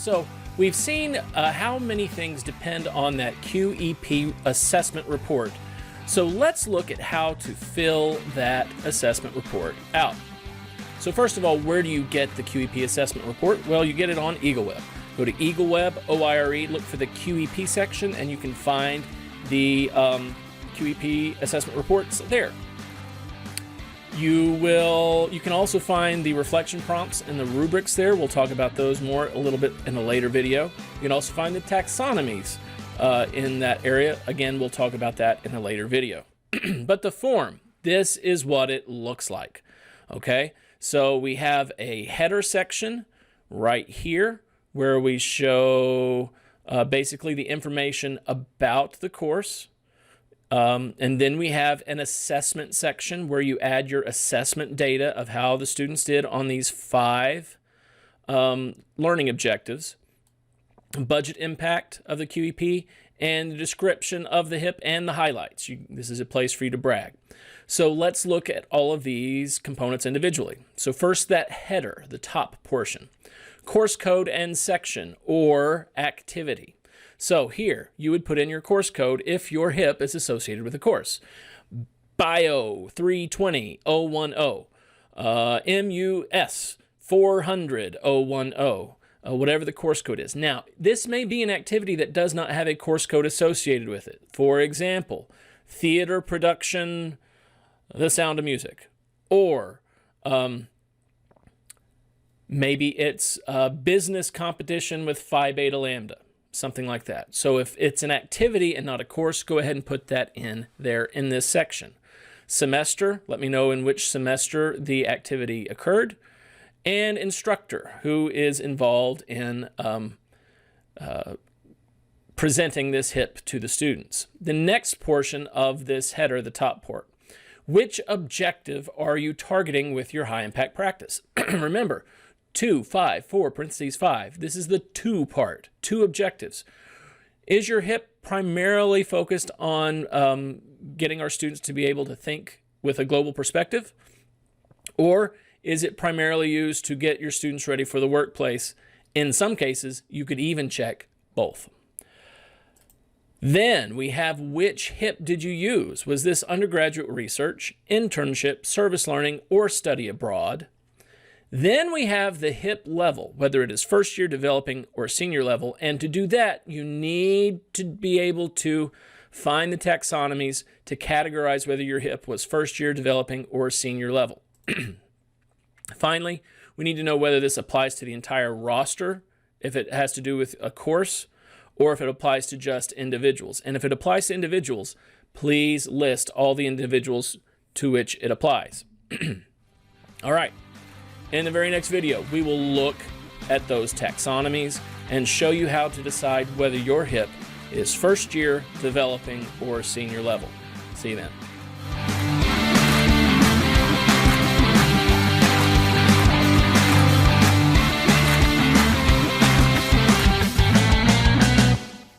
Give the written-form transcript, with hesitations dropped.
So we've seen how many things depend on that QEP assessment report. So let's look at how to fill that assessment report out. So first of all, where do you get the QEP assessment report? Well, you get it on EagleWeb. Go to EagleWeb, OIRE, look for the QEP section, and you can find the QEP assessment reports there. You can also find the reflection prompts and the rubrics there. We'll talk about those more a little bit in a later video. You can also find the taxonomies in that area. Again, we'll talk about that in a later video. But the form, this is what it looks like. Okay, so we have a header section right here where we show basically the information about the course. And then we have an assessment section where you add your assessment data of how the students did on these 5 learning objectives, budget impact of the QEP, and the description of the HIP and the highlights. This is a place for you to brag. So let's look at all of these components individually. So first, that header, the top portion, course code and section or activity. So here, you would put in your course code if your HIP is associated with a course. Bio 320-010, MUS 400-010, whatever the course code is. Now, this may be an activity that does not have a course code associated with it. For example, theater production, The Sound of Music, or maybe it's a business competition with Phi Beta Lambda. Something like that. So if it's an activity and not a course, go ahead and put that in there in this section. Semester, let me know in which semester the activity occurred. And instructor, who is involved in presenting this HIP to the students. The next portion of this header, the top part. Which objective are you targeting with your high impact practice? Remember, 2, 5, 4, parentheses 5. This is the 2 part, 2 objectives. Is your HIP primarily focused on getting our students to be able to think with a global perspective? Or is it primarily used to get your students ready for the workplace? In some cases, you could even check both. Then we have which HIP did you use? Was this undergraduate research, internship, service learning, or study abroad? Then we have the HIP level, whether it is first year developing or senior level. And to do that, you need to be able to find the taxonomies to categorize whether your HIP was first year developing or senior level. Finally, we need to know whether this applies to the entire roster, if it has to do with a course, or if it applies to just individuals. And if it applies to individuals, please list all the individuals to which it applies. All right. In the very next video, we will look at those taxonomies and show you how to decide whether your HIP is first year, developing, or senior level. See you then.